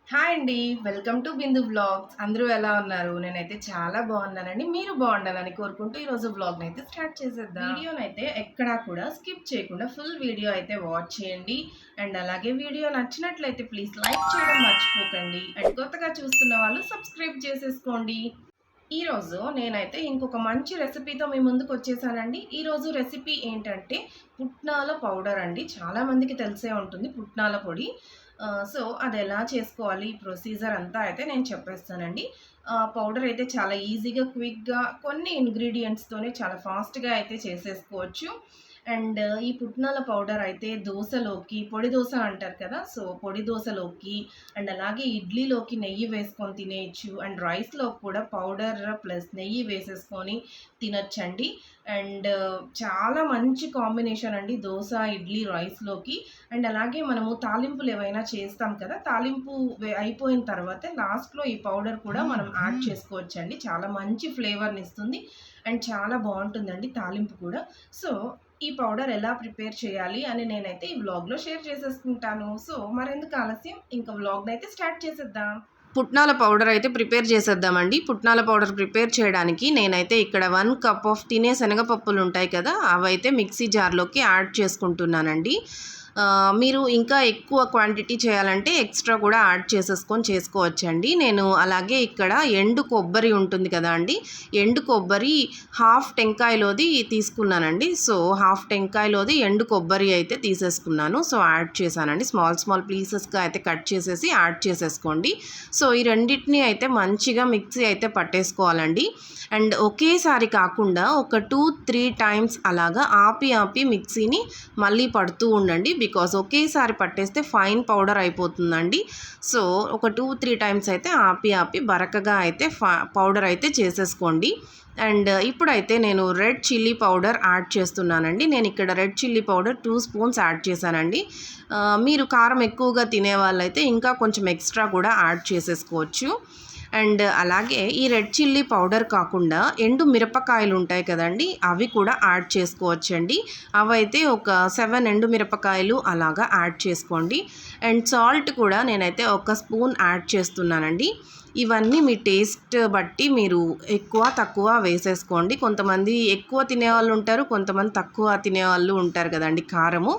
Hi అండి. Welcome to Bindu vlogs. అందరూ ఎలా ఉన్నారు? నేనైతే చాలా బాగున్నానండి. మీరు బాగుండాలని కోరుకుంటూ ఈరోజు వ్లాగ్‌నైతే స్టార్ట్ చేసేద్దాం. వీడియోనైతే ఎక్కడా కూడా స్కిప్ చేయకుండా ఫుల్ వీడియో అయితే వాచ్ చేయండి. అండ్ అలాగే వీడియో నచ్చినట్లయితే ప్లీజ్ లైక్ చేయడం మర్చిపోకండి. అండ్ కొత్తగా చూస్తున్న వాళ్ళు సబ్స్క్రైబ్ చేసేసుకోండి. ఈరోజు నేనైతే ఇంకొక మంచి రెసిపీతో మీ ముందుకు వచ్చేసానండి. ఈరోజు రెసిపీ ఏంటంటే పుట్నాల పౌడర్ అండి. చాలా మందికి తెలిసే ఉంటుంది పుట్నాల పొడి. సో అది ఎలా చేసుకోవాలి ప్రొసీజర్ అంతా అయితే నేను చెప్పేస్తానండి. పౌడర్ అయితే చాలా ఈజీగా, క్విక్‌గా కొన్ని ఇంగ్రీడియెంట్స్‌తోనే చాలా ఫాస్ట్‌గా అయితే చేసేసుకోవచ్చు. అండ్ ఈ పుట్నాల పౌడర్ అయితే దోసలోకి పొడి దోస అంటారు కదా! సో పొడి దోసలోకి అండ్ అలాగే ఇడ్లీలోకి నెయ్యి వేసుకొని తినేయొచ్చు. అండ్ రైస్‌లోకి కూడా పౌడర్ ప్లస్ నెయ్యి వేసేసుకొని తినొచ్చండి. అండ్ చాలా మంచి కాంబినేషన్ అండి దోస, ఇడ్లీ, రైస్‌లోకి. అండ్ అలాగే మనము తాలింపులు ఏవైనా చేస్తాం కదా! తాలింపు అయిపోయిన తర్వాత లాస్ట్‌లో ఈ పౌడర్ కూడా మనం యాడ్ చేసుకోవచ్చండి. చాలా మంచి ఫ్లేవర్‌నిస్తుంది. అండ్ చాలా బావుంటుందండి తాలింపు కూడా. సో ఈ పౌడర్ ఎలా ప్రిపేర్ చేయాలి అని నేనైతే ఈ వ్లాగ్‌లో షేర్ చేసేసుకుంటాను. సో మరెందుకు ఆలస్యం ఇంకా వ్లాగ్‌నైతే స్టార్ట్ చేసేద్దాం. పుట్నాల పౌడర్ అయితే ప్రిపేర్ చేసేద్దామండి. పుట్నాల పౌడర్ ప్రిపేర్ చేయడానికి నేనైతే ఇక్కడ 1 కప్ ఆఫ్ తినే శనగపప్పులు ఉంటాయి కదా! అవైతే మిక్సీ జార్‌లోకి యాడ్ చేసుకుంటున్నానండి. మీరు ఇంకా ఎక్కువ క్వాంటిటీ చేయాలంటే ఎక్స్ట్రా కూడా యాడ్ చేసేసుకొని చేసుకోవచ్చండి. నేను అలాగే ఇక్కడ ఎండు కొబ్బరి ఉంటుంది కదా అండి! ఎండు కొబ్బరి హాఫ్ టెంకాయలోది తీసుకున్నానండి. సో హాఫ్ టెంకాయలోది ఎండు కొబ్బరి అయితే తీసేసుకున్నాను. సో యాడ్ చేశానండి. స్మాల్ పీసెస్‌గా అయితే కట్ చేసేసి యాడ్ చేసేసుకోండి. సో ఈ రెండిటిని అయితే మంచిగా మిక్సీ అయితే పట్టేసుకోవాలండి. అండ్ ఒకేసారి కాకుండా ఒక 2-3 టైమ్స్ అలాగా ఆపి మిక్సీని మళ్ళీ పడుతూ ఉండండి. బికాజ్ ఒకేసారి పట్టేస్తే ఫైన్ పౌడర్ అయిపోతుందండి. సో ఒక 2-3 టైమ్స్ అయితే ఆపి బరకగా అయితే పౌడర్ అయితే చేసేసుకోండి. అండ్ ఇప్పుడైతే నేను రెడ్ చిల్లీ పౌడర్ యాడ్ చేస్తున్నానండి. నేను ఇక్కడ red chilli powder 2 spoons add చేశానండి. మీరు కారం ఎక్కువగా తినే వాళ్ళైతే ఇంకా కొంచెం ఎక్స్ట్రా కూడా యాడ్ చేసేసుకోవచ్చు. అండ్ అలాగే ఈ రెడ్ చిల్లీ పౌడర్ కాకుండా ఎండు మిరపకాయలు ఉంటాయి కదండి! అవి కూడా యాడ్ చేసుకోవచ్చండి. అవైతే ఒక 7 ఎండు మిరపకాయలు అలాగా యాడ్ చేసుకోండి. అండ్ సాల్ట్ కూడా నేనైతే ఒక స్పూన్ యాడ్ చేస్తున్నానండి. ఇవన్నీ మీ టేస్ట్ బట్టి మీరు ఎక్కువ, తక్కువ వేసేసుకోండి. కొంతమంది ఎక్కువ తినేవాళ్ళు ఉంటారు. కొంతమంది తక్కువ తినేవాళ్ళు ఉంటారు కదండీ కారము.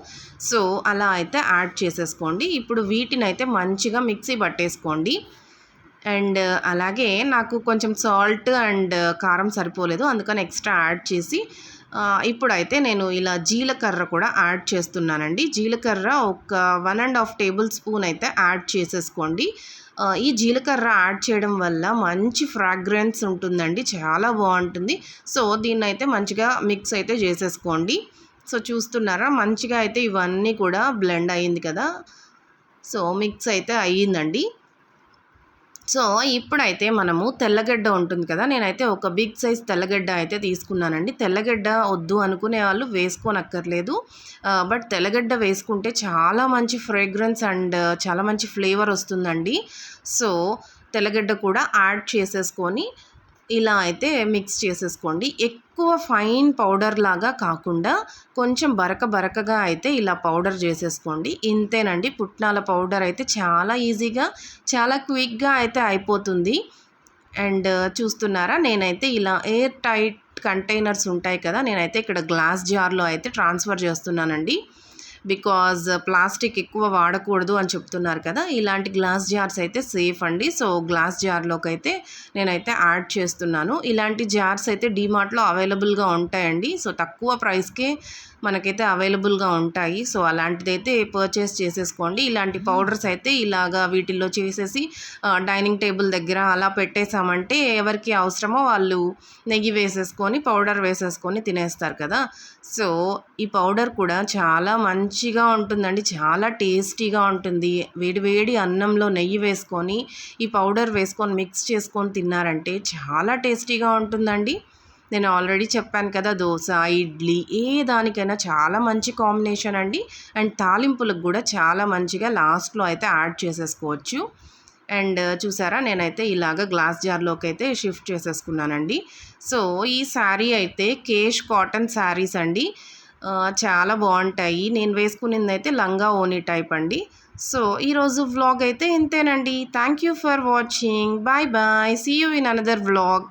సో అలా అయితే యాడ్ చేసేసుకోండి. ఇప్పుడు వీటినైతే మంచిగా మిక్సీ పట్టేసుకోండి. అండ్ అలాగే నాకు కొంచెం సాల్ట్ అండ్ కారం సరిపోలేదు. అందుకని ఎక్స్ట్రా యాడ్ చేసి ఇప్పుడైతే నేను ఇలా జీలకర్ర కూడా యాడ్ చేస్తున్నానండి. జీలకర్ర ఒక 1½ టేబుల్ స్పూన్ అయితే యాడ్ చేసేసుకోండి. ఈ జీలకర్ర యాడ్ చేయడం వల్ల మంచి ఫ్రాగ్రెన్స్ ఉంటుందండి. చాలా బాగుంటుంది. సో దీన్నైతే మంచిగా మిక్స్ అయితే చేసేసుకోండి. సో చూస్తున్నారా మంచిగా అయితే ఇవన్నీ కూడా బ్లెండ్ అయ్యింది కదా! సో మిక్స్ అయితే అయ్యిందండి. సో ఇప్పుడైతే మనము తెల్లగడ్డ ఉంటుంది కదా! నేనైతే ఒక బిగ్ సైజ్ తెల్లగడ్డ అయితే తీసుకున్నానండి. తెల్లగడ్డ వద్దు అనుకునే వాళ్ళు వేసుకోనక్కర్లేదు. బట్ తెల్లగడ్డ వేసుకుంటే చాలా మంచి ఫ్రేగ్రెన్స్ అండ్ చాలా మంచి ఫ్లేవర్ వస్తుందండి. సో తెల్లగడ్డ కూడా యాడ్ చేసేసుకొని ఇలా అయితే మిక్స్ చేసేసుకోండి. ఎక్కువ ఫైన్ పౌడర్ లాగా కాకుండా కొంచెం బరకగా అయితే ఇలా పౌడర్ చేసేసుకోండి. ఇంతేనండి పుట్నాల పౌడర్ అయితే చాలా ఈజీగా, చాలా క్విక్‌గా అయితే అయిపోతుంది. అండ్ చూస్తున్నారా నేనైతే ఇలా ఎయిర్ టైట్ కంటైనర్స్ ఉంటాయి కదా! నేనైతే ఇక్కడ గ్లాస్ జార్‌లో అయితే ట్రాన్స్‌ఫర్ చేస్తున్నానండి. బికాజ్ ప్లాస్టిక్ ఎక్కువ వాడకూడదు అని చెప్తున్నారు కదా! ఇలాంటి గ్లాస్ జార్స్ అయితే సేఫ్ అండి. సో గ్లాస్ జార్‌లోకి అయితే నేనైతే యాడ్ చేస్తున్నాను. ఇలాంటి జార్స్ అయితే డీమార్ట్‌లో అవైలబుల్‌గా ఉంటాయండి. సో తక్కువ ప్రైస్‌కే మనకైతే అవైలబుల్‌గా ఉంటాయి. సో అలాంటిదైతే పర్చేస్ చేసేసుకోండి. ఇలాంటి పౌడర్స్ అయితే ఇలాగా వీటిల్లో చేసేసి డైనింగ్ టేబుల్ దగ్గర అలా పెట్టేసామంటే ఎవరికి అవసరమో వాళ్ళు నెయ్యి వేసేసుకొని పౌడర్ వేసేసుకొని తినేస్తారు కదా! సో ఈ పౌడర్ కూడా చాలా మంచిగా ఉంటుందండి. చాలా టేస్టీగా ఉంటుంది. వేడి వేడి అన్నంలో నెయ్యి వేసుకొని ఈ పౌడర్ వేసుకొని మిక్స్ చేసుకొని తిన్నారంటే చాలా టేస్టీగా ఉంటుందండి. నేను ఆల్రెడీ చెప్పాను కదా! దోస, ఇడ్లీ ఏ దానికైనా చాలా మంచి కాంబినేషన్ అండి. అండ్ తాలింపులకు కూడా చాలా మంచిగా లాస్ట్‌లో అయితే యాడ్ చేసేసుకోవచ్చు. అండ్ చూసారా నేనైతే ఇలాగ గ్లాస్ జార్‌లోకి అయితే షిఫ్ట్ చేసేసుకున్నానండి. సో ఈ శారీ అయితే కేష్ కాటన్ శారీస్ అండి. చాలా బాగుంటాయి. నేను వేసుకునింది అయితే లంగా ఓనీ టైప్ అండి. సో ఈరోజు వ్లాగ్ అయితే ఇంతేనండి. Thank you for watching. Bye bye. See you in another vlog.